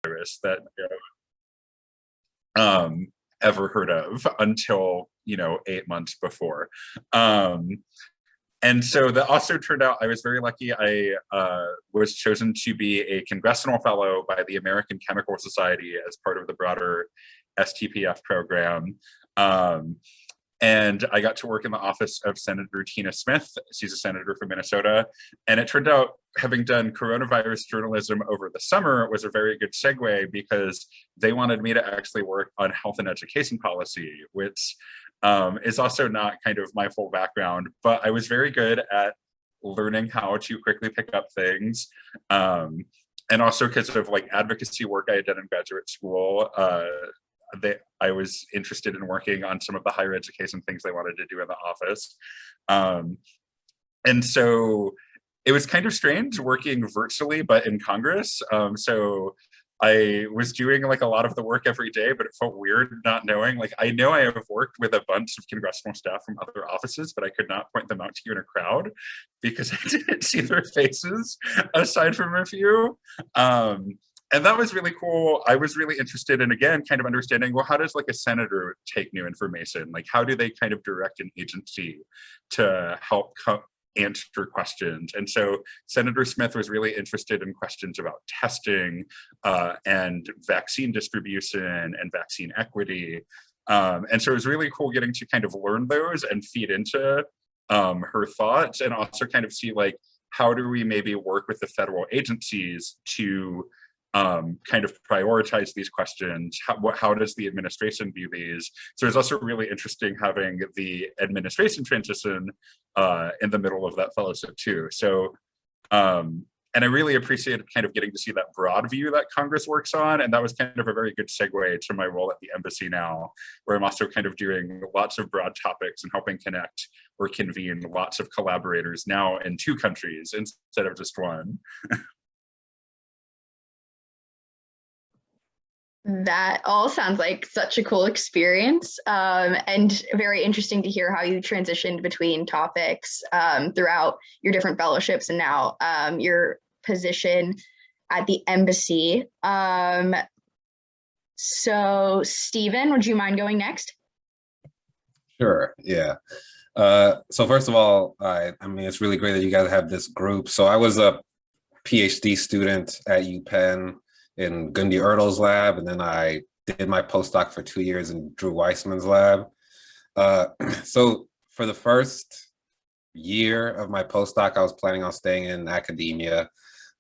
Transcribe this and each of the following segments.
that ever heard of until 8 months before. And so that also turned out I was very lucky. I was chosen to be a congressional fellow by the American Chemical Society as part of the broader STPF program. And I got to work in the office of Senator Tina Smith. She's a senator from Minnesota. And it turned out, having done coronavirus journalism over the summer, was a very good segue, because they wanted me to actually work on health and education policy, which is also not kind of my full background, but I was very good at learning how to quickly pick up things. And also because of advocacy work I had done in graduate school, I was interested in working on some of the higher education things they wanted to do in the office. And so it was kind of strange working virtually, but in Congress. So I was doing a lot of the work every day, but it felt weird not knowing. I know I have worked with a bunch of congressional staff from other offices, but I could not point them out to you in a crowd because I didn't see their faces aside from a few. And that was really cool. I was really interested in, again, kind of understanding, well, how does a senator take new information? How do they kind of direct an agency to help answer questions? And so Senator Smith was really interested in questions about testing and vaccine distribution and vaccine equity. And so it was really cool getting to kind of learn those and feed into her thoughts, and also kind of see how do we maybe work with the federal agencies to kind of prioritize these questions. How does the administration view these? So it's also really interesting having the administration transition in the middle of that fellowship too. So, and I really appreciated kind of getting to see that broad view that Congress works on. And that was kind of a very good segue to my role at the embassy now, where I'm also kind of doing lots of broad topics and helping connect or convene lots of collaborators now in 2 countries instead of just one. That all sounds like such a cool experience, and very interesting to hear how you transitioned between topics throughout your different fellowships and now your position at the embassy. So Stephen, would you mind going next? Sure, yeah. So first of all, I mean, it's really great that you guys have this group. So I was a PhD student at UPenn in Gundi Ertl's lab, and then I did my postdoc for 2 years in Drew Weissman's lab. So for the first year of my postdoc, I was planning on staying in academia.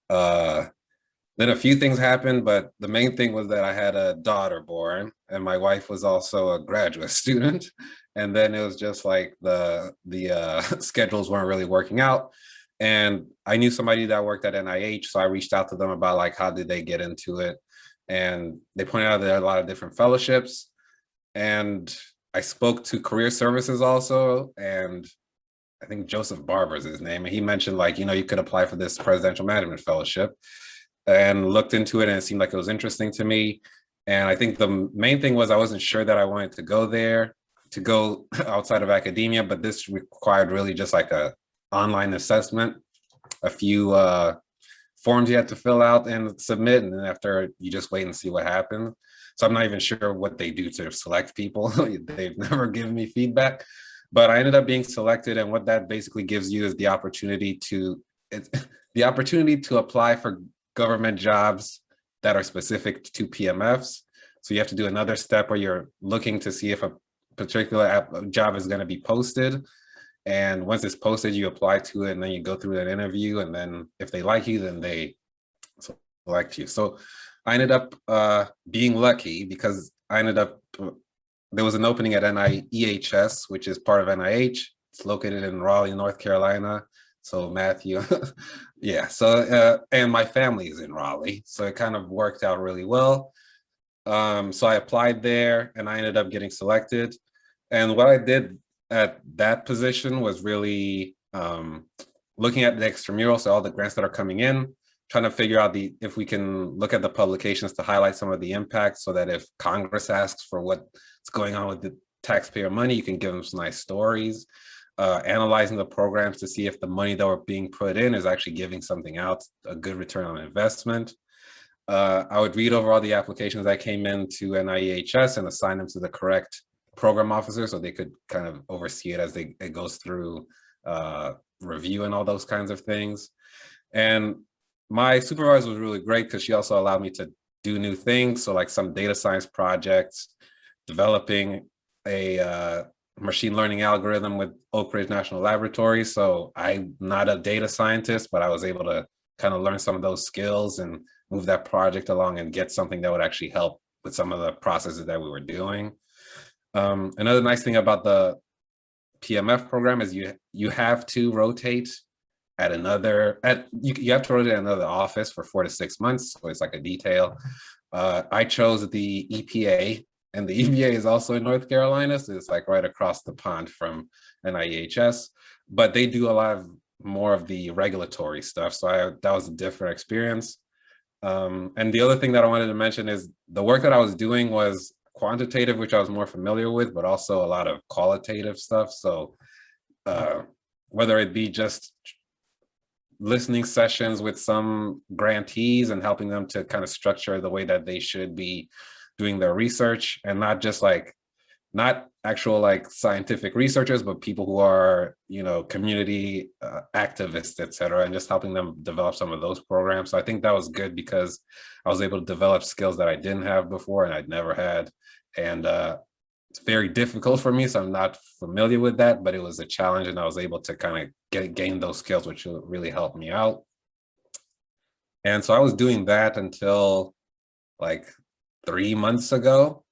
Then a few things happened, but the main thing was that I had a daughter born, and my wife was also a graduate student. And then it was just the schedules weren't really working out. And I knew somebody that worked at NIH, so I reached out to them about how did they get into it. And they pointed out there are a lot of different fellowships. And I spoke to Career Services also, and I think Joseph Barber is his name. And he mentioned you could apply for this Presidential Management Fellowship, and looked into it, and it seemed like it was interesting to me. And I think the main thing was I wasn't sure that I wanted to go there, to go outside of academia, but this required really just a online assessment, a few forms you had to fill out and submit, and then after you just wait and see what happens. So I'm not even sure what they do to select people. They've never given me feedback, but I ended up being selected, and what that basically gives you is the opportunity to apply for government jobs that are specific to PMFs. So you have to do another step where you're looking to see if a particular job is going to be posted. And once it's posted, you apply to it, and then you go through an interview, and then if they like you, then they select you. So I ended up being lucky, because there was an opening at NIEHS, which is part of NIH. It's located in Raleigh, North Carolina. So Matthew, yeah. So and my family is in Raleigh, so it kind of worked out really well. So I applied there, and I ended up getting selected. And what I did at that position was really looking at the extramural, so all the grants that are coming in, trying to figure out if we can look at the publications to highlight some of the impacts, so that if Congress asks for what's going on with the taxpayer money, you can give them some nice stories. Analyzing the programs to see if the money that were being put in is actually giving something out, a good return on investment. I would read over all the applications that came into NIEHS and assign them to the correct program officer so they could kind of oversee it as it goes through review and all those kinds of things. And my supervisor was really great because she also allowed me to do new things. So like some data science projects, developing a machine learning algorithm with Oak Ridge National Laboratory. So I'm not a data scientist, but I was able to kind of learn some of those skills and move that project along and get something that would actually help with some of the processes that we were doing. Another nice thing about the PMF program is you have to rotate at another, you have to rotate at another office for 4 to 6 months. So it's like a detail. I chose the EPA, and the EPA is also in North Carolina. So it's like right across the pond from NIEHS, but they do a lot of more of the regulatory stuff. So that was a different experience. And the other thing that I wanted to mention is the work that I was doing was quantitative, which I was more familiar with, but also a lot of qualitative stuff. So whether it be just listening sessions with some grantees and helping them to kind of structure the way that they should be doing their research, and not just like, not actual like scientific researchers, but people who are, you know, community activists, et cetera, and just helping them develop some of those programs. So I think that was good because I was able to develop skills that I didn't have before and I'd never had. And it's very difficult for me, so I'm not familiar with that, but it was a challenge and I was able to kind of gain those skills, which really helped me out. And so I was doing that until like 3 months ago.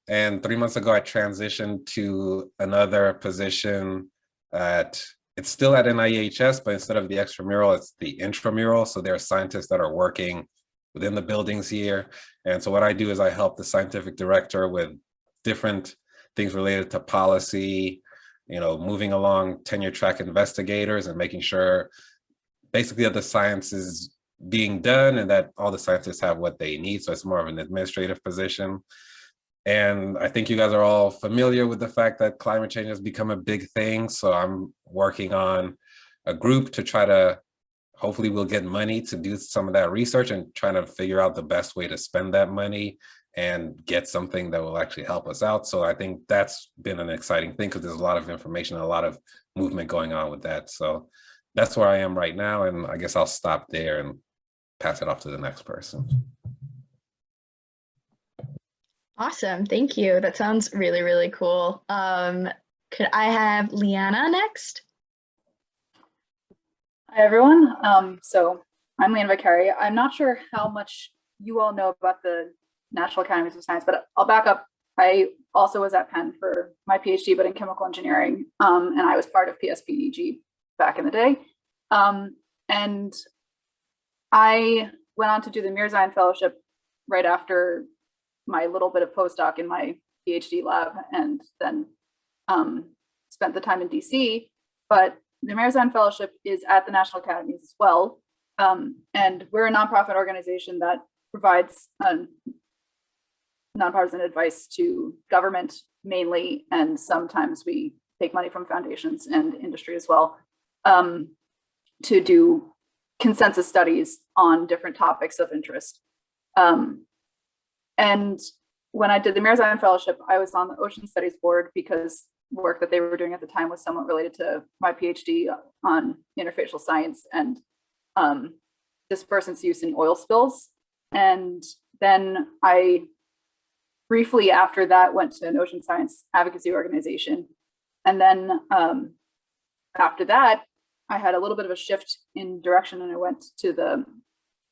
And 3 months ago, I transitioned to another position it's still at NIEHS, but instead of the extramural, it's the intramural. So there are scientists that are working within the buildings here. And so what I do is I help the scientific director with different things related to policy, you know, moving along tenure track investigators and making sure basically that the science is being done and that all the scientists have what they need. So it's more of an administrative position. And I think you guys are all familiar with the fact that climate change has become a big thing. So I'm working on a group to try to, hopefully we'll get money to do some of that research and trying to figure out the best way to spend that money and get something that will actually help us out. So I think that's been an exciting thing because there's a lot of information, a lot of movement going on with that. So that's where I am right now. And I guess I'll stop there and pass it off to the next person. Awesome, thank you. That sounds really, really cool. Could I have Leanna next? Hi, everyone. So I'm Leanna Vicari. I'm not sure how much you all know about the National Academies of Science, but I'll back up. I also was at Penn for my PhD, but in chemical engineering, and I was part of PSPDG back in the day. And I went on to do the Mirzayan Fellowship right after my little bit of postdoc in my PhD lab, and then spent the time in DC. But the Mirzayan Fellowship is at the National Academies as well. And we're a nonprofit organization that provides nonpartisan advice to government mainly, and sometimes we take money from foundations and industry as well, to do consensus studies on different topics of interest. And when I did the Mirzayan Fellowship, I was on the Ocean Studies Board because work that they were doing at the time was somewhat related to my PhD on interfacial science and dispersants use in oil spills. And then I briefly after that went to an ocean science advocacy organization. And then after that, I had a little bit of a shift in direction and I went to the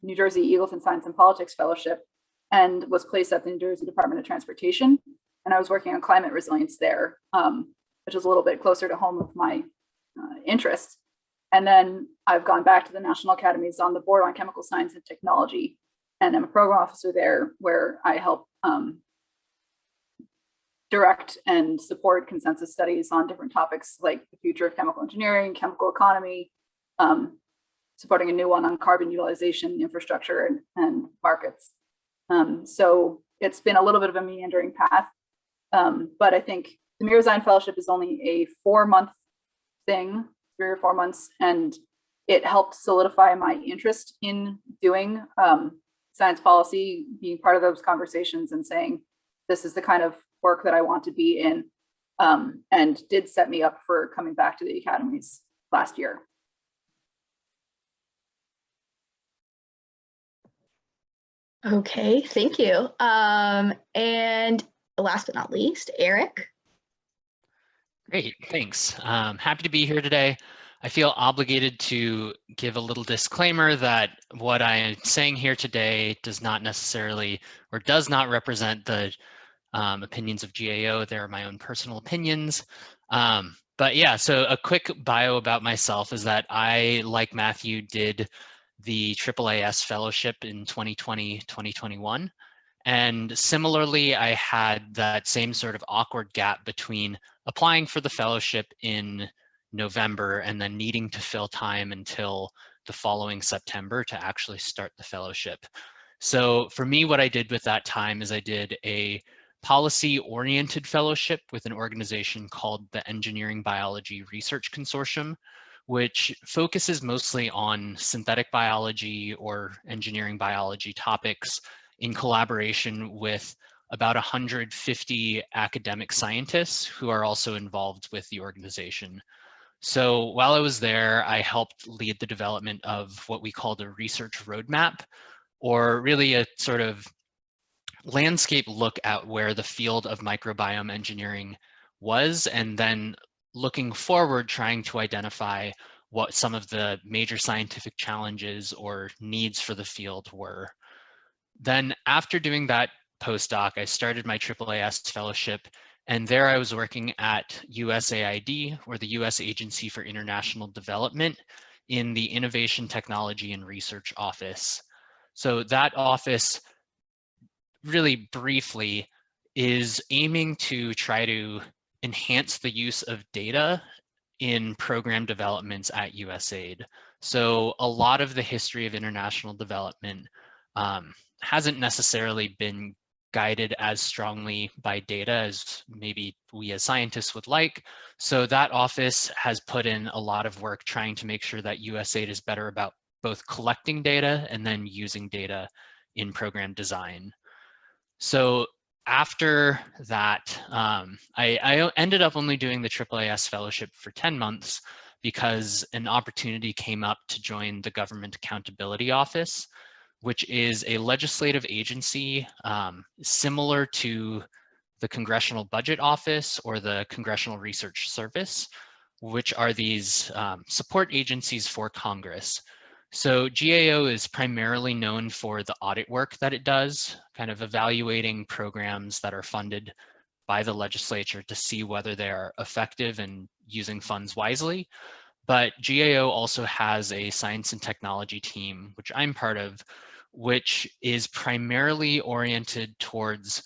New Jersey Eagleton Science and Politics Fellowship and was placed at the New Jersey Department of Transportation. And I was working on climate resilience there, which is a little bit closer to home of my interests. And then I've gone back to the National Academies on the board on chemical science and technology. And I'm a program officer there where I help direct and support consensus studies on different topics like the future of chemical engineering, chemical economy, supporting a new one on carbon utilization, infrastructure, and markets. So it's been a little bit of a meandering path, but I think the Mirzayan Fellowship is only a 4-month thing, 3 or 4 months, and it helped solidify my interest in doing science policy, being part of those conversations and saying, this is the kind of work that I want to be in, and did set me up for coming back to the academies last year. Okay, thank you. And last but not least, Eric. Great, thanks. Happy to be here today. I feel obligated to give a little disclaimer that what I am saying here today does not necessarily or does not represent the opinions of GAO. They're my own personal opinions. But yeah, so a quick bio about myself is that I, like Matthew, did the Aaas Fellowship in 2020, 2021. And similarly, I had that same sort of awkward gap between applying for the fellowship in November and then needing to fill time until the following September to actually start the fellowship. So for me, what I did with that time is I did a policy-oriented fellowship with an organization called the Engineering Biology Research Consortium, which focuses mostly on synthetic biology or engineering biology topics in collaboration with about 150 academic scientists who are also involved with the organization. So while I was there, I helped lead the development of what we called a research roadmap, or really a sort of landscape look at where the field of microbiome engineering was, and then looking forward, trying to identify what some of the major scientific challenges or needs for the field were. Then after doing that postdoc, I started my Aaas Fellowship, and there I was working at USAID, or the US Agency for International Development, in the Innovation, Technology, and Research Office. So that office, really briefly, is aiming to try to enhance the use of data in program developments at USAID. So a lot of the history of international development hasn't necessarily been guided as strongly by data as maybe we as scientists would like. So that office has put in a lot of work trying to make sure that USAID is better about both collecting data and then using data in program design. So after that, I ended up only doing the Aaas Fellowship for 10 months because an opportunity came up to join the Government Accountability Office, which is a legislative agency similar to the Congressional Budget Office or the Congressional Research Service, which are these support agencies for Congress. So GAO is primarily known for the audit work that it does, kind of evaluating programs that are funded by the legislature to see whether they are effective and using funds wisely. But GAO also has a science and technology team, which I'm part of, which is primarily oriented towards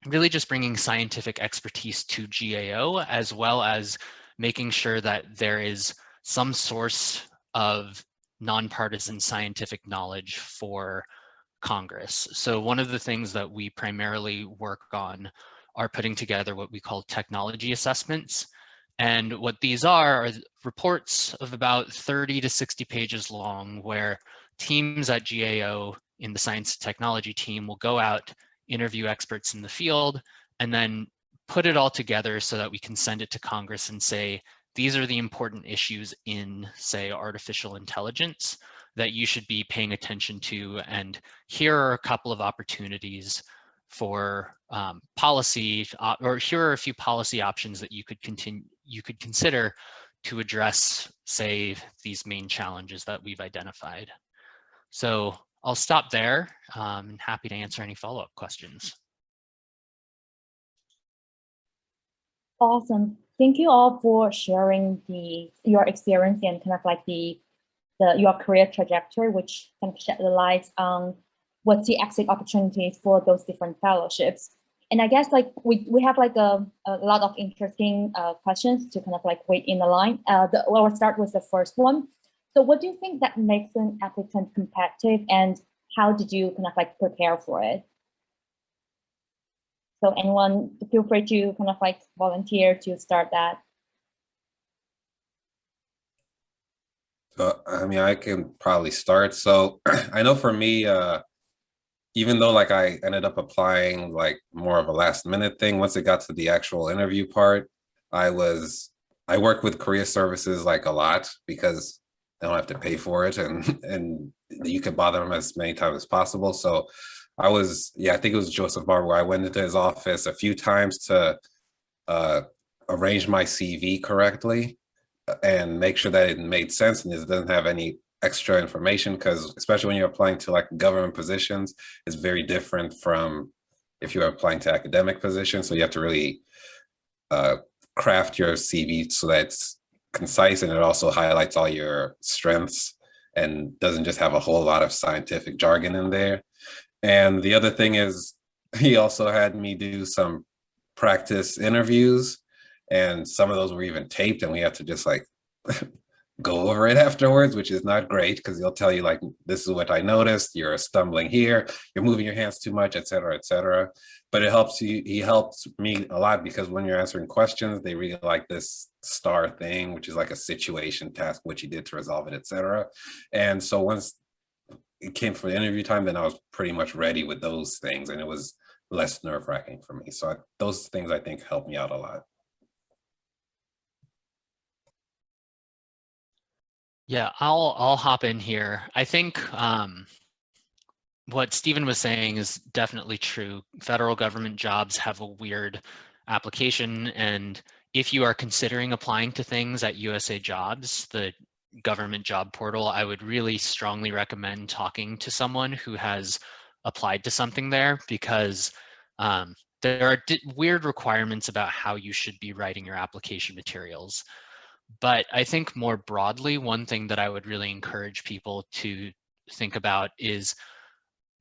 really just bringing scientific expertise to GAO, as well as making sure that there is some source of nonpartisan scientific knowledge for Congress. So one of the things that we primarily work on are putting together what we call technology assessments. And what these are reports of about 30 to 60 pages long, where teams at GAO in the science and technology team will go out, interview experts in the field, and then put it all together so that we can send it to Congress and say, these are the important issues in, say, artificial intelligence that you should be paying attention to. And here are a couple of opportunities for policy, or here are a few policy options that you could consider to address, say, these main challenges that we've identified. So I'll stop there and happy to answer any follow-up questions. Awesome. Thank you all for sharing your experience and kind of like your career trajectory, which kind of shed the light on what's the exit opportunities for those different fellowships. And I guess like we have like a lot of interesting questions to kind of like wait in the line. We'll start with the first one. So what do you think that makes an applicant competitive, and how did you kind of like prepare for it? So anyone, feel free to kind of like volunteer to start that. I mean, I can probably start. So I know for me, even though like I ended up applying like more of a last minute thing, once it got to the actual interview part, I was I work with career services like a lot because they don't have to pay for it, and you can bother them as many times as possible. So I was, yeah, I think it was Joseph Barber where I went into his office a few times to uh, arrange my CV correctly and make sure that it made sense and it doesn't have any extra information, because especially when you're applying to like government positions, it's very different from if you're applying to academic positions. So you have to really uh, craft your CV so that it's concise and it also highlights all your strengths and doesn't just have a whole lot of scientific jargon in there. And the other thing is, he also had me do some practice interviews, and some of those were even taped, and we had to just like go over it afterwards, which is not great because he'll tell you like, this is what I noticed, you're stumbling here, you're moving your hands too much, et cetera, et cetera. But it helps you, he helps me a lot because when you're answering questions, they really like this STAR thing, which is like a situation task, what you did to resolve it, et cetera. And so once it came for the interview time, then I was pretty much ready with those things, and it was less nerve-wracking for me. So those things I think helped me out a lot. Yeah, I'll hop in here. I think what Stephen was saying is definitely true. Federal government jobs have a weird application, and if you are considering applying to things at USA Jobs, the government job portal, I would really strongly recommend talking to someone who has applied to something there, because there are weird requirements about how you should be writing your application materials. But I think more broadly, one thing that I would really encourage people to think about is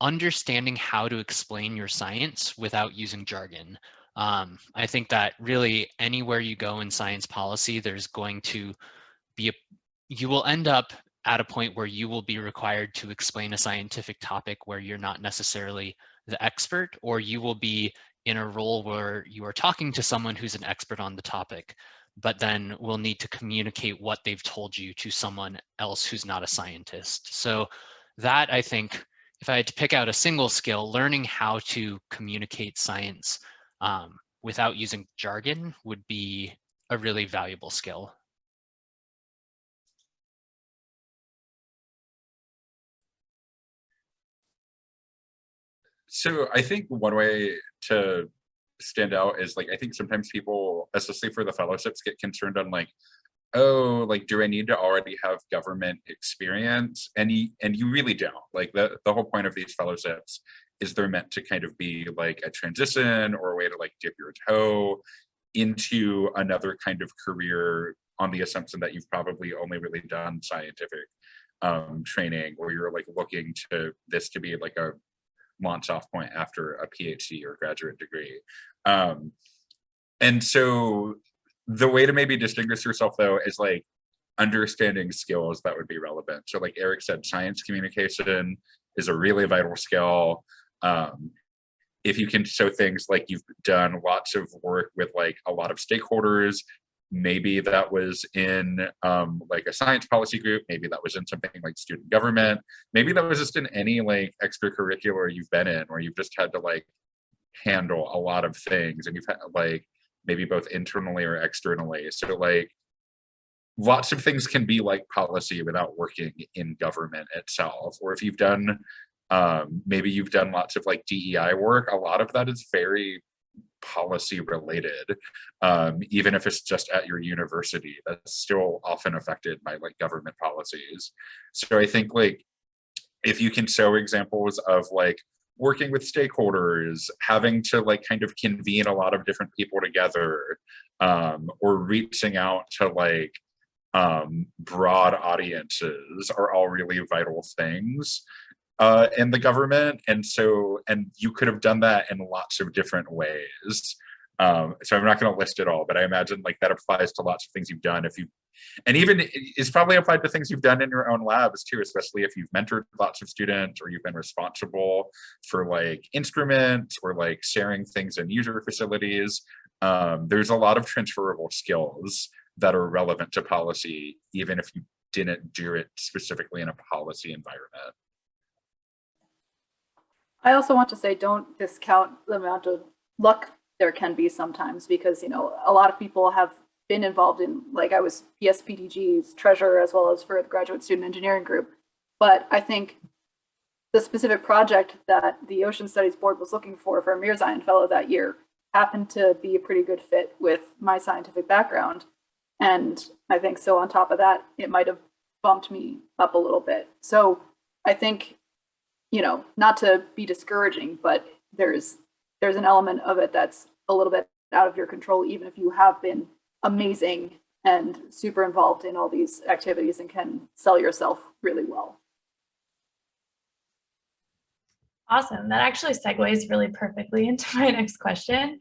understanding how to explain your science without using jargon. I think that really anywhere you go in science policy, there's going to be you will end up at a point where you will be required to explain a scientific topic where you're not necessarily the expert, or you will be in a role where you are talking to someone who's an expert on the topic, but then will need to communicate what they've told you to someone else who's not a scientist. So that, I think, if I had to pick out a single skill, learning how to communicate science without using jargon would be a really valuable skill. So I think one way to stand out is like, I think sometimes people, especially for the fellowships, get concerned on like, oh, like, do I need to already have government experience? And you really don't. Like the whole point of these fellowships is they're meant to kind of be like a transition or a way to like dip your toe into another kind of career on the assumption that you've probably only really done scientific training, or you're like looking to this to be like a launch off point after a PhD or graduate degree. And so the way to maybe distinguish yourself though is like understanding skills that would be relevant. So like Eric said, science communication is a really vital skill. If you can show things like you've done lots of work with like a lot of stakeholders, maybe that was in like a science policy group, maybe that was in something like student government, maybe that was just in any like extracurricular you've been in, where you've just had to like handle a lot of things, and you've had like maybe both internally or externally. So like lots of things can be like policy without working in government itself. Or if you've done maybe you've done lots of like DEI work, a lot of that is very policy related, even if it's just at your university, that's still often affected by like government policies. So I think like if you can show examples of like working with stakeholders, having to like kind of convene a lot of different people together, or reaching out to like broad audiences, are all really vital things in the government. And you could have done that in lots of different ways. So I'm not going to list it all, but I imagine like that applies to lots of things you've done. And even it's probably applied to things you've done in your own labs too, especially if you've mentored lots of students, or you've been responsible for like instruments, or like sharing things in user facilities. There's a lot of transferable skills that are relevant to policy, even if you didn't do it specifically in a policy environment. I also want to say, don't discount the amount of luck there can be sometimes, because, you know, a lot of people have been involved in, like I was PSPDG's treasurer as well as for the graduate student engineering group. But I think the specific project that the Ocean Studies Board was looking for a Mirzayan Fellow that year happened to be a pretty good fit with my scientific background. And I think so on top of that, it might have bumped me up a little bit. So I think, you know, not to be discouraging, but there's an element of it that's a little bit out of your control, even if you have been amazing and super involved in all these activities and can sell yourself really well. Awesome. That actually segues really perfectly into my next question,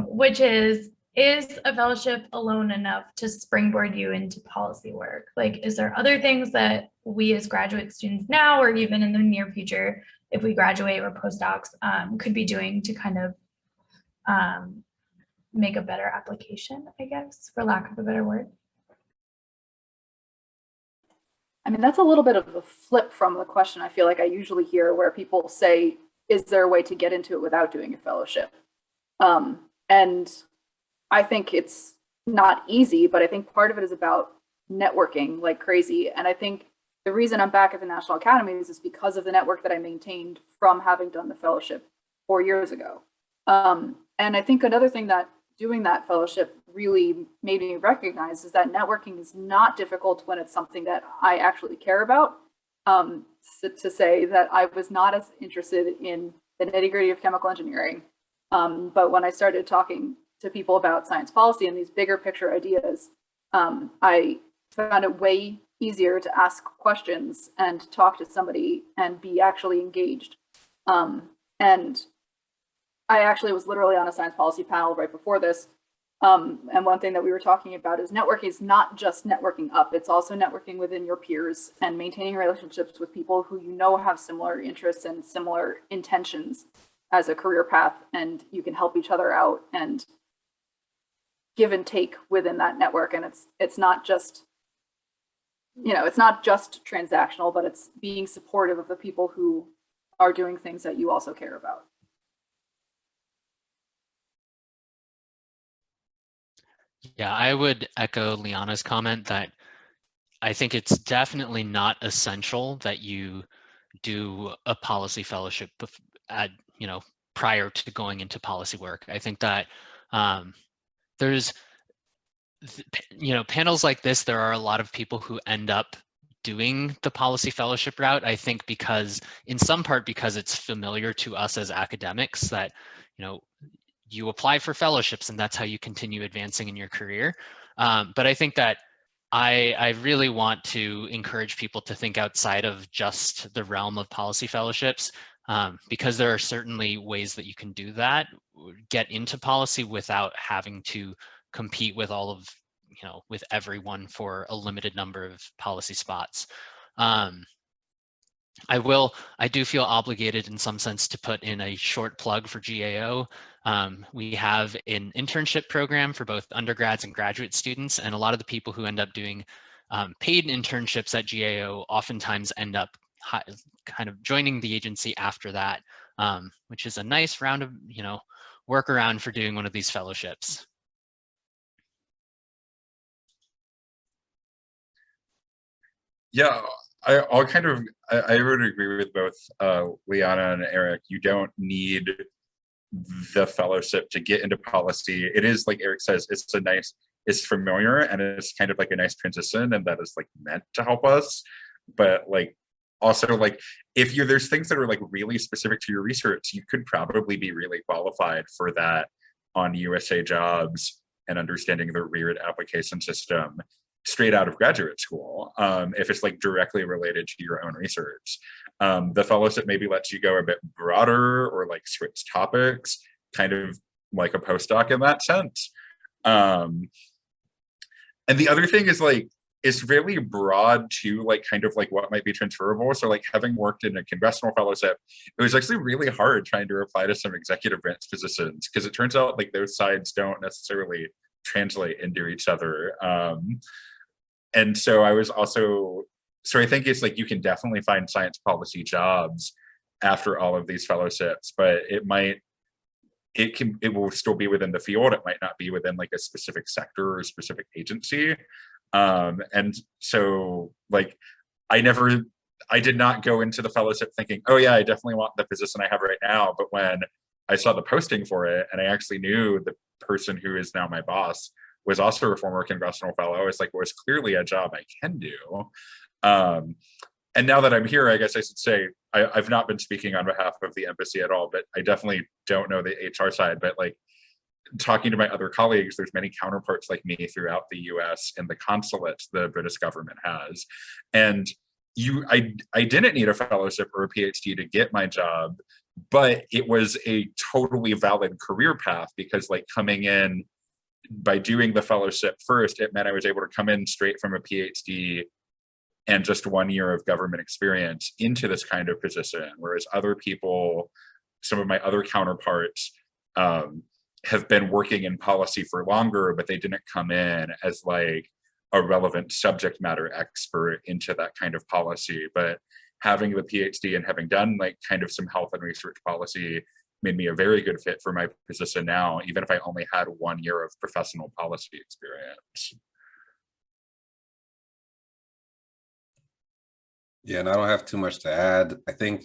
which is a fellowship alone enough to springboard you into policy work? Like, is there other things that we as graduate students now, or even in the near future, if we graduate or postdocs, could be doing to kind of make a better application, I guess, for lack of a better word? I mean, that's a little bit of a flip from the question I feel like I usually hear, where people say, is there a way to get into it without doing a fellowship? And I think it's not easy, but I think part of it is about networking like crazy. And I think the reason I'm back at the National Academies is because of the network that I maintained from having done the fellowship 4 years ago. And I think another thing that doing that fellowship really made me recognize is that networking is not difficult when it's something that I actually care about. To say that I was not as interested in the nitty-gritty of chemical engineering, but when I started talking to people about science policy and these bigger picture ideas, I found it way easier to ask questions and talk to somebody and be actually engaged. And I actually was literally on a science policy panel right before this. And one thing that we were talking about is networking is not just networking up, it's also networking within your peers and maintaining relationships with people who you know have similar interests and similar intentions as a career path, and you can help each other out and give and take within that network. And it's not just, you know, it's not just transactional, but it's being supportive of the people who are doing things that you also care about. Yeah, I would echo Liana's comment that I think it's definitely not essential that you do a policy fellowship at, you know, prior to going into policy work. I think that there's, you know, panels like this, there are a lot of people who end up doing the policy fellowship route. I think because, in some part, because it's familiar to us as academics that, you know, you apply for fellowships and that's how you continue advancing in your career. But I think that I really want to encourage people to think outside of just the realm of policy fellowships, because there are certainly ways that you can do that, get into policy without having to compete with all of, you know, with everyone for a limited number of policy spots. I do feel obligated in some sense to put in a short plug for GAO. We have an internship program for both undergrads and graduate students, and a lot of the people who end up doing paid internships at GAO oftentimes end up kind of joining the agency after that, which is a nice round of, you know, workaround for doing one of these fellowships. Yeah, I would agree with both Liana and Eric. You don't need the fellowship to get into policy. It is, like Eric says, it's familiar, and it's kind of like a nice transition, and that is like meant to help us. But like, also, like, if there's things that are like really specific to your research, you could probably be really qualified for that on USA Jobs and understanding the reared application system straight out of graduate school, if it's like directly related to your own research. The fellowship maybe lets you go a bit broader or like switch topics, kind of like a postdoc in that sense. And the other thing is, like, it's really broad too, like kind of like what might be transferable. So like, having worked in a congressional fellowship, it was actually really hard trying to apply to some executive branch positions, because it turns out like those sides don't necessarily translate into each other. and so I was also, so I think it's like you can definitely find science policy jobs after all of these fellowships, but it will still be within the field. It might not be within like a specific sector or a specific agency. And so like, I did not go into the fellowship thinking, oh yeah, I definitely want the position I have right now. But when I saw the posting for it, and I actually knew the person who is now my boss was also a former congressional fellow, I was like, well, it's clearly a job I can do. And now that I'm here, I guess I should say, I've not been speaking on behalf of the embassy at all, but I definitely don't know the HR side. But like, talking to my other colleagues, there's many counterparts like me throughout the US and the consulates the British government has. And I didn't need a fellowship or a PhD to get my job, but it was a totally valid career path, because like coming in by doing the fellowship first, it meant I was able to come in straight from a PhD and just 1 year of government experience into this kind of position. Whereas other people, some of my other counterparts, have been working in policy for longer, but they didn't come in as like a relevant subject matter expert into that kind of policy. But having the PhD and having done like kind of some health and research policy made me a very good fit for my position now, even if I only had 1 year of professional policy experience. Yeah, and I don't have too much to add. I think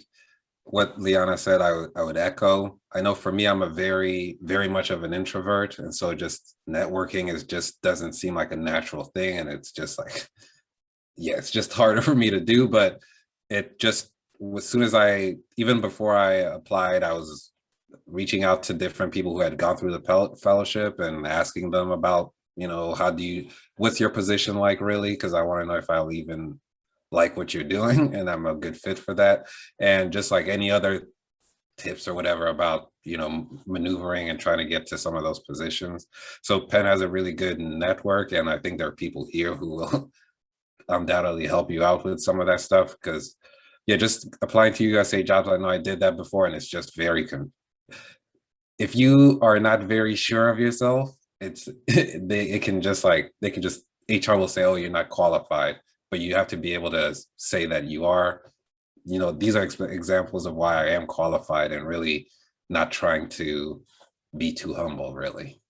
what Liana said, I would echo. I know for me, I'm a very much of an introvert. And so just networking just doesn't seem like a natural thing. And it's just like, yeah, it's just harder for me to do. But it just, as soon as even before I applied, I was reaching out to different people who had gone through the fellowship and asking them about, what's your position like really? Because I want to know if I'll even like what you're doing and I'm a good fit for that. And just like any other tips or whatever about, maneuvering and trying to get to some of those positions. So Penn has a really good network, and I think there are people here who will undoubtedly help you out with some of that stuff. Because yeah, just applying to USA jobs, I know I did that before, and it's just if you are not very sure of yourself, they can just HR will say, oh, you're not qualified. But you have to be able to say that you are, these are examples of why I am qualified, and really not trying to be too humble, really.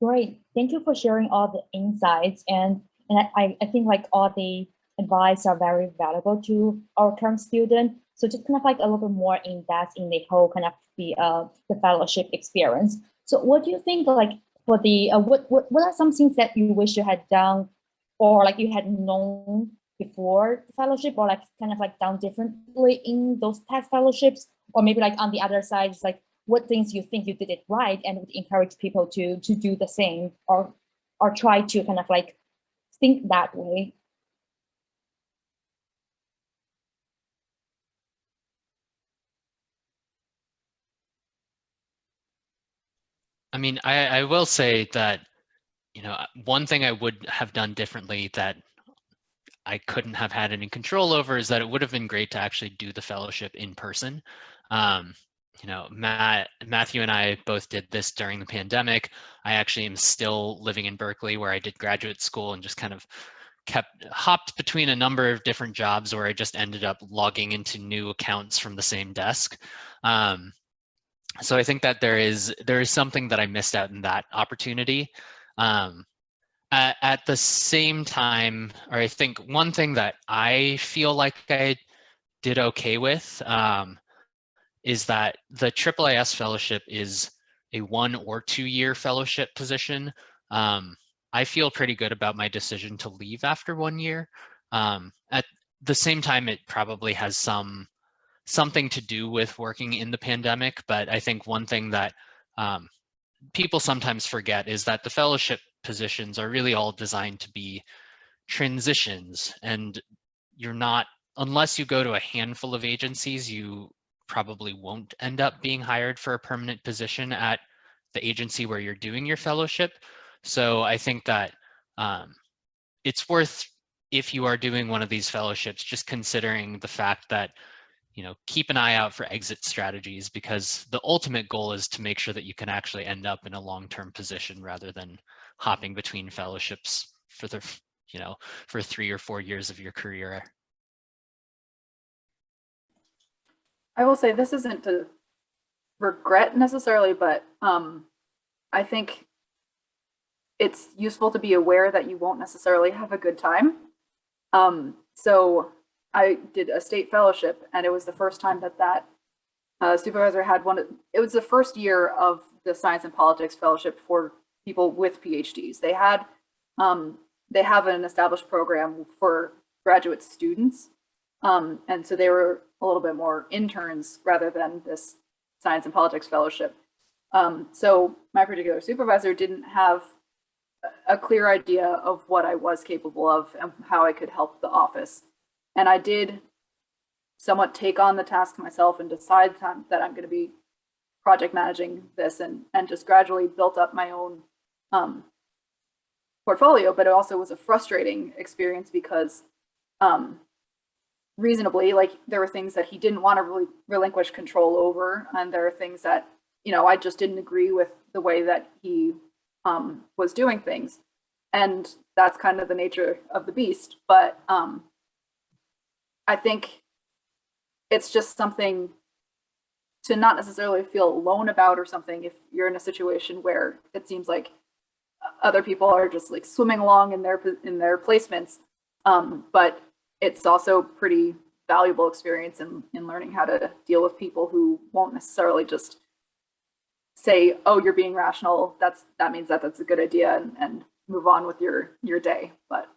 Great. Thank you for sharing all the insights. And I think like all the advice are very valuable to our current student. So just kind of like a little bit more in depth in the whole kind of the fellowship experience. So what do you think like for the what are some things that you wish you had done, or like you had known before the fellowship, or like kind of like done differently in those past fellowships? Or maybe like on the other side, it's like what things you think you did it right and would encourage people to do the same, or try to kind of like think that way? I mean, I will say that, one thing I would have done differently that I couldn't have had any control over is that it would have been great to actually do the fellowship in person. Matthew and I both did this during the pandemic. I actually am still living in Berkeley, where I did graduate school, and just kind of hopped between a number of different jobs where I just ended up logging into new accounts from the same desk. So I think that there is something that I missed out in that opportunity. At the same time, or I think one thing that I feel like I did okay with is that the Aaas Fellowship is a 1 or 2 year fellowship position. I feel pretty good about my decision to leave after 1 year. At the same time, it probably has something to do with working in the pandemic, but I think one thing that people sometimes forget is that the fellowship positions are really all designed to be transitions, and you're not, unless you go to a handful of agencies, you probably won't end up being hired for a permanent position at the agency where you're doing your fellowship. So I think that it's worth, if you are doing one of these fellowships, just considering the fact that, keep an eye out for exit strategies, because the ultimate goal is to make sure that you can actually end up in a long-term position rather than hopping between fellowships for the, for 3 or 4 years of your career? I will say this isn't to regret necessarily, but I think it's useful to be aware that you won't necessarily have a good time. So I did a state fellowship, and it was the first time that supervisor had it was the first year of the Science and Politics Fellowship for people with PhDs. They have an established program for graduate students. And so they were a little bit more interns rather than this Science and Politics Fellowship. So my particular supervisor didn't have a clear idea of what I was capable of and how I could help the office. And I did somewhat take on the task myself and decide that I'm going to be project managing this, and just gradually built up my own portfolio. But it also was a frustrating experience because reasonably, like, there were things that he didn't want to really relinquish control over, and there are things that, I just didn't agree with the way that he was doing things, and that's kind of the nature of the beast. But I think it's just something to not necessarily feel alone about, or something if you're in a situation where it seems like other people are just like swimming along in their placements. But it's also pretty valuable experience in learning how to deal with people who won't necessarily just say, oh, you're being rational, that means that's a good idea, and move on with your day. But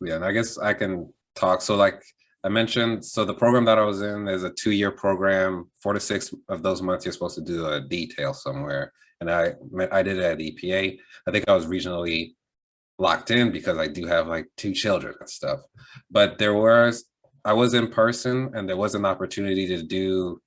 yeah, and I guess I can talk. So like I mentioned, so the program that I was in is a 2-year program. 4 to 6 of those months, you're supposed to do a detail somewhere. And I did it at EPA. I think I was regionally locked in because I do have like 2 children and stuff. But I was in person, and there was an opportunity to do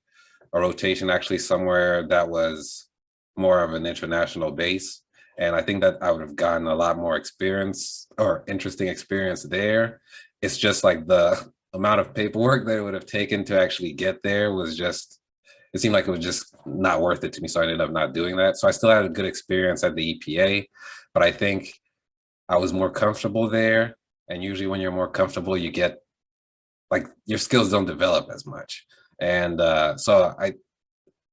a rotation actually somewhere that was more of an international base. And I think that I would have gotten a lot more experience or interesting experience there. It's just like the amount of paperwork that it would have taken to actually get there was just, it seemed like it was just not worth it to me. So I ended up not doing that. So I still had a good experience at the EPA, but I think I was more comfortable there. And usually when you're more comfortable, you get like your skills don't develop as much. And so I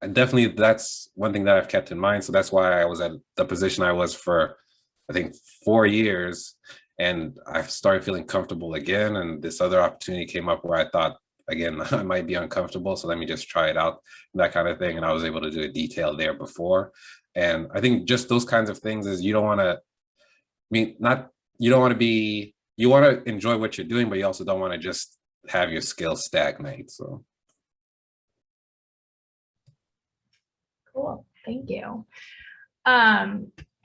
definitely, that's one thing that I've kept in mind. So that's why I was at the position I was for, I think, 4 years. And I started feeling comfortable again. And this other opportunity came up where I thought, again, I might be uncomfortable, so let me just try it out, that kind of thing. And I was able to do a detail there before. And I think just those kinds of things is you don't want to, you want to enjoy what you're doing, but you also don't want to just have your skills stagnate. So. Cool, thank you.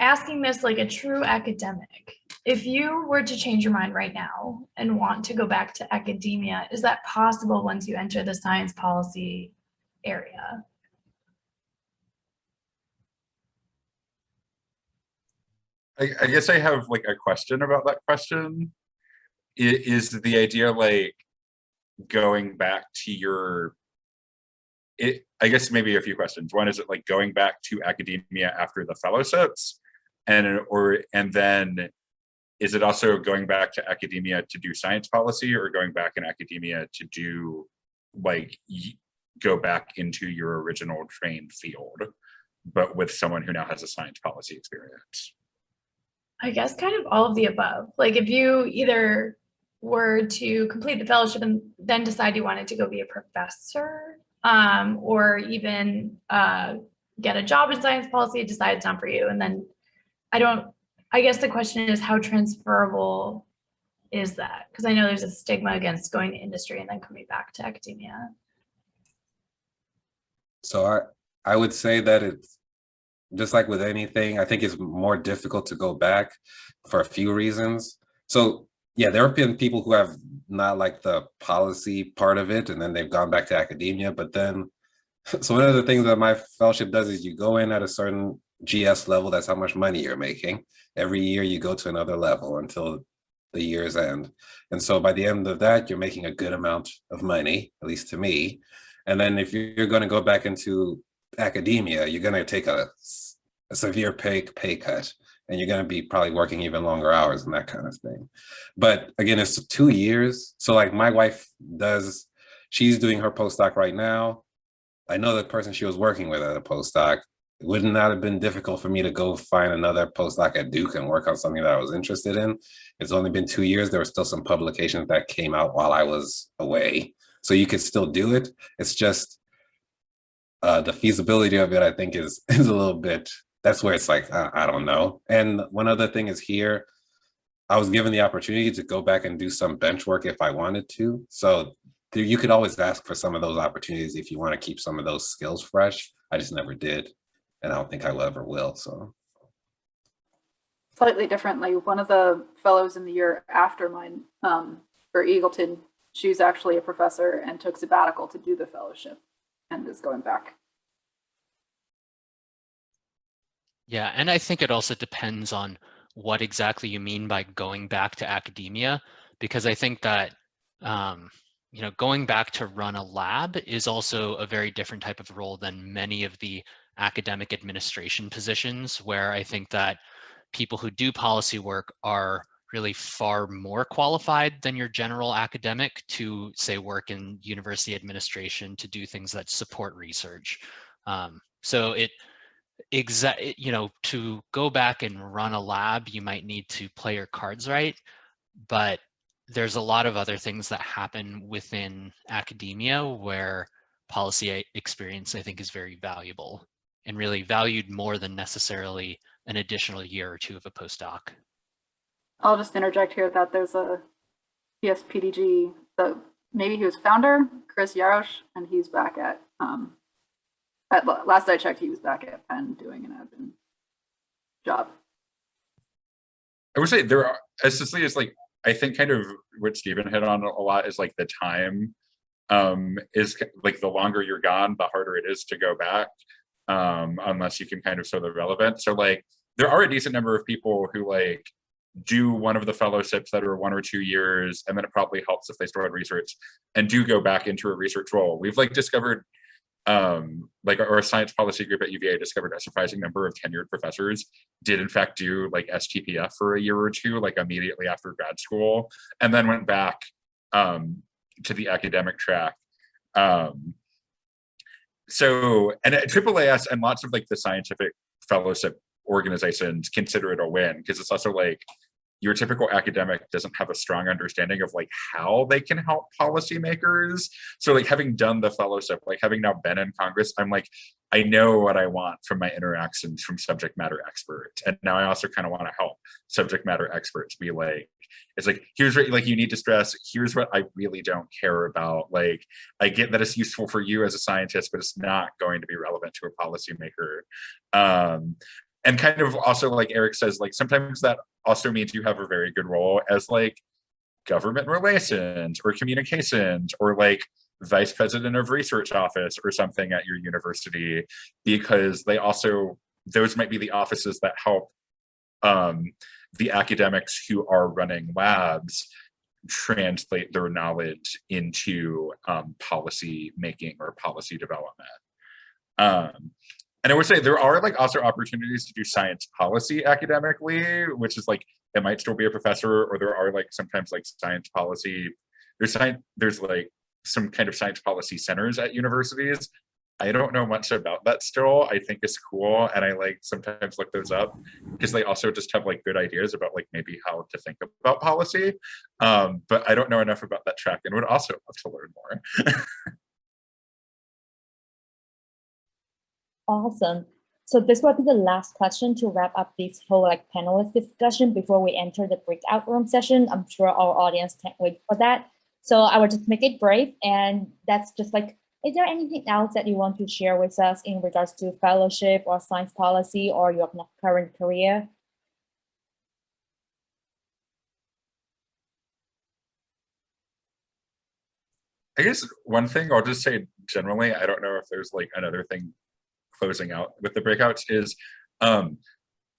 Asking this like a true academic, if you were to change your mind right now and want to go back to academia, is that possible once you enter the science policy area? I guess I have like a question about that question. Is the idea like going back to I guess maybe a few questions. One, is it like going back to academia after the fellowships? And then is it also going back to academia to do science policy, or going back in academia to do like go back into your original trained field, but with someone who now has a science policy experience? I guess kind of all of the above. Like if you either were to complete the fellowship and then decide you wanted to go be a professor, or even get a job in science policy, decide it's not for you. And then I guess the question is, how transferable is that? Because I know there's a stigma against going to industry and then coming back to academia. So I would say that it's just like with anything, I think it's more difficult to go back for a few reasons. So yeah, there have been people who have not liked the policy part of it, and then they've gone back to academia. But then, so one of the things that my fellowship does is you go in at a certain GS level, that's how much money you're making. Every year you go to another level until the year's end. And so by the end of that, you're making a good amount of money, at least to me. And then if you're going to go back into academia, you're going to take a severe pay cut, and you're going to be probably working even longer hours and that kind of thing. But again, it's 2 years. So like my wife she's doing her postdoc right now. I know the person she was working with at a postdoc. It would not have been difficult for me to go find another postdoc at Duke and work on something that I was interested in. It's only been 2 years. There were still some publications that came out while I was away. So you could still do it. It's just the feasibility of it, I think, is a little bit, that's where it's like, I don't know. And one other thing is here, I was given the opportunity to go back and do some bench work if I wanted to. So you could always ask for some of those opportunities if you want to keep some of those skills fresh. I just never did. And I don't think I ever will, so. Slightly differently, one of the fellows in the year after mine, for Eagleton, she's actually a professor and took sabbatical to do the fellowship and is going back. Yeah, and I think it also depends on what exactly you mean by going back to academia, because I think that going back to run a lab is also a very different type of role than many of the academic administration positions, where I think that people who do policy work are really far more qualified than your general academic to, say, work in university administration, to do things that support research. So to go back and run a lab, you might need to play your cards right, but there's a lot of other things that happen within academia where policy experience, I think, is very valuable and really valued more than necessarily an additional year or two of a postdoc. I'll just interject here that there's a PSPDG, maybe he was founder, Chris Yarosh, and he's back at last I checked, he was back at Penn doing an admin job. I would say there are, as Cecilia is like, I think kind of what Stephen hit on a lot is like the time is like the longer you're gone, the harder it is to go back, unless you can kind of show the relevant. So like there are a decent number of people who like do one of the fellowships that are 1 or 2 years, and then it probably helps if they still had research and do go back into a research role. We've like discovered like our science policy group at UVA discovered a surprising number of tenured professors did in fact do like STPF for a year or two, like immediately after grad school, and then went back to the academic track. So, and at AAAS and lots of like the scientific fellowship organizations consider it a win, because it's also like your typical academic doesn't have a strong understanding of like how they can help policymakers. So like having done the fellowship, like having now been in Congress, I'm like, I know what I want from my interactions from subject matter experts. And now I also kind of want to help subject matter experts be like, it's like, here's what like you need to stress, here's what I really don't care about. Like, I get that it's useful for you as a scientist, but it's not going to be relevant to a policymaker. And kind of also like Eric says, like sometimes that also means you have a very good role as like government relations or communications or like vice president of research office or something at your university, because those might be the offices that help the academics who are running labs translate their knowledge into policy making or policy development. And I would say there are like also opportunities to do science policy academically, which is like, it might still be a professor, or there are like sometimes like science policy, there's like some kind of science policy centers at universities. I don't know much about that still. I think it's cool. And I like sometimes look those up because they also just have like good ideas about like maybe how to think about policy. But I don't know enough about that track and would also love to learn more. Awesome. So this will be the last question to wrap up this whole like panelist discussion before we enter the breakout room session. I'm sure our audience can't wait for that. So I will just make it brief, and that's just like, is there anything else that you want to share with us in regards to fellowship or science policy or your current career? I guess one thing I'll just say generally, I don't know if there's like another thing closing out with the breakouts, is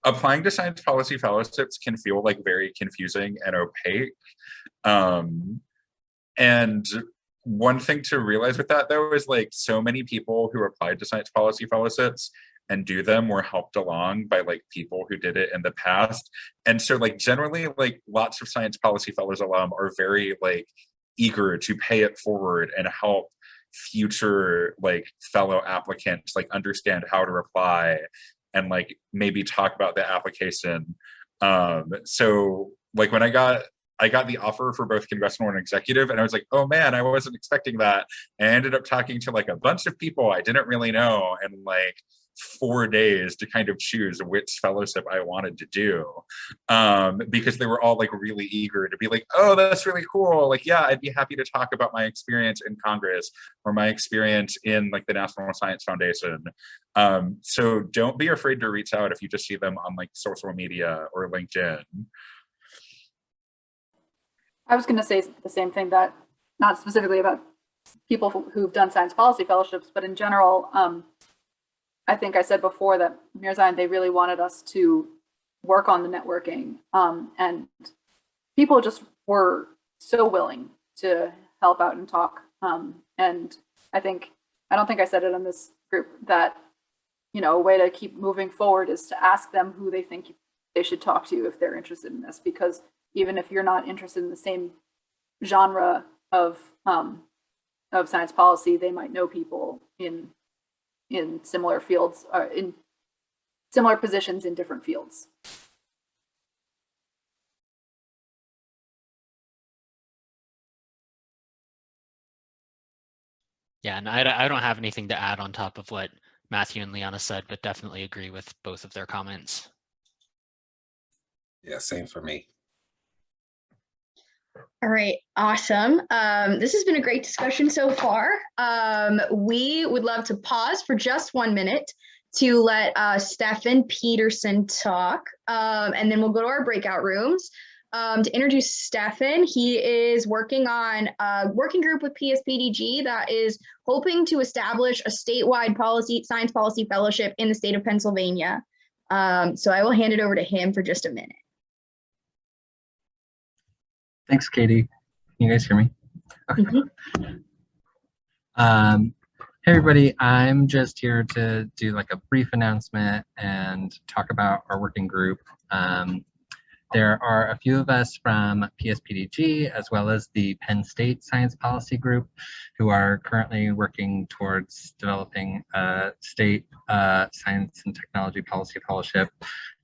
applying to science policy fellowships can feel like very confusing and opaque. And one thing to realize with that though is like so many people who applied to science policy fellowships and do them were helped along by like people who did it in the past. And so like generally like lots of science policy fellows alum are very like eager to pay it forward and help future like fellow applicants like understand how to apply and like maybe talk about the application. So like when I got the offer for both congressional and executive, and I was like, oh man, I wasn't expecting that. And I ended up talking to like a bunch of people I didn't really know in like 4 days to kind of choose which fellowship I wanted to do, because they were all like really eager to be like, oh, that's really cool. Like, yeah, I'd be happy to talk about my experience in Congress or my experience in like the National Science Foundation. So don't be afraid to reach out if you just see them on like social media or LinkedIn. I was going to say the same thing, that not specifically about people who've done science policy fellowships, but in general, I think I said before that Mirzan, they really wanted us to work on the networking, and people just were so willing to help out and talk. And I don't think I said it in this group that, you know, a way to keep moving forward is to ask them who they think they should talk to if they're interested in this, because even if you're not interested in the same genre of science policy, they might know people in similar fields, in similar positions in different fields. Yeah, and I don't have anything to add on top of what Matthew and Liana said, but definitely agree with both of their comments. Yeah, same for me. All right, awesome. This has been a great discussion so far. We would love to pause for just 1 minute to let Stefan Peterson talk, and then we'll go to our breakout rooms. To introduce Stefan, he is working on a working group with PSPDG that is hoping to establish a statewide science policy fellowship in the state of Pennsylvania. So I will hand it over to him for just a minute. Thanks, Katie. Can you guys hear me? Okay. Mm-hmm. Hey everybody, I'm just here to do like a brief announcement and talk about our working group. There are a few of us from PSPDG as well as the Penn State Science Policy Group who are currently working towards developing a state science and technology policy fellowship,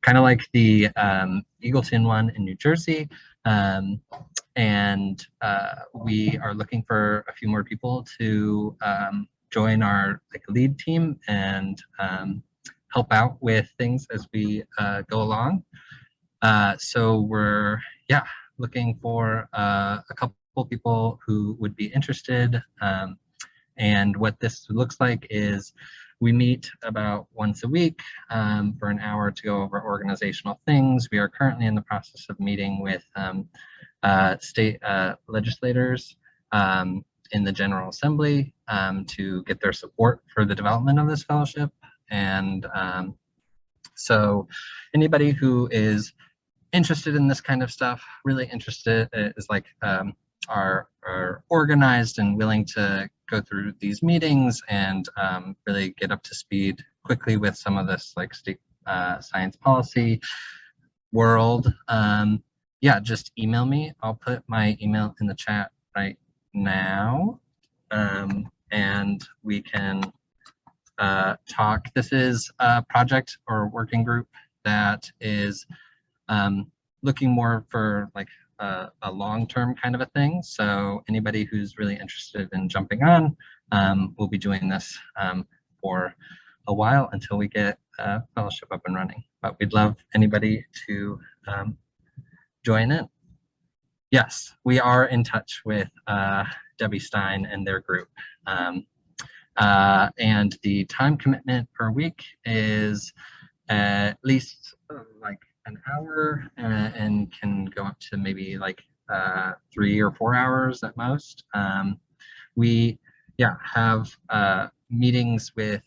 kind of like the Eagleton one in New Jersey. And we are looking for a few more people to join our lead team and help out with things as we go along. So we're looking for a couple people who would be interested. And what this looks like is we meet about once a week for an hour to go over organizational things. We are currently in the process of meeting with state legislators in the General Assembly to get their support for the development of this fellowship. And so anybody who is interested in this kind of stuff, really interested, is like are organized and willing to go through these meetings and really get up to speed quickly with some of this like state science policy world, just email me. I'll put my email in the chat right now, and we can talk. This is a project or working group that is looking more for like a long-term kind of a thing. So anybody who's really interested in jumping on, we'll be doing this for a while until we get a fellowship up and running. But we'd love anybody to join in. Yes, we are in touch with Debbie Stein and their group. And the time commitment per week is at least like an hour and can go up to maybe like 3 or 4 hours at most. We have meetings with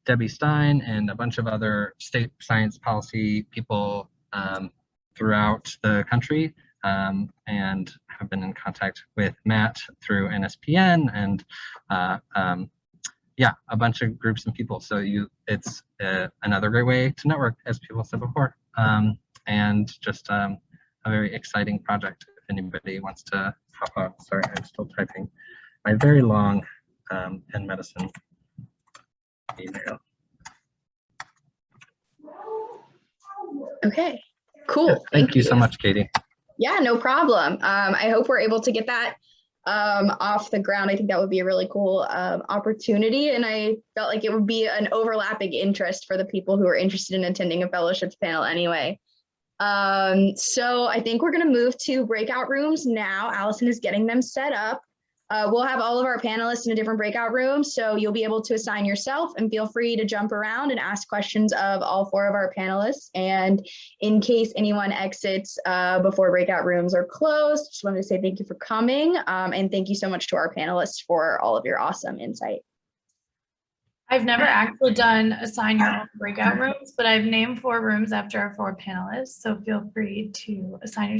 Debbie Stein and a bunch of other state science policy people throughout the country. and have been in contact with Matt through NSPN and yeah, a bunch of groups and people. So it's another great way to network, as people said before, and just a very exciting project. If anybody wants to hop on, sorry, I'm still typing my very long Penn Medicine email. Okay, cool. Yeah, thank you so much, Katie. Yeah, no problem. I hope we're able to get that off the ground. I think that would be a really cool opportunity. And I felt like it would be an overlapping interest for the people who are interested in attending a fellowships panel anyway. So I think we're going to move to breakout rooms now. Allison is getting them set up. We'll have all of our panelists in a different breakout room, so you'll be able to assign yourself, and feel free to jump around and ask questions of all 4 of our panelists. And in case anyone exits before breakout rooms are closed, just wanted to say thank you for coming, and thank you so much to our panelists for all of your awesome insight. I've never actually done assign your own breakout rooms, but I've named 4 rooms after our 4 panelists, so feel free to assign your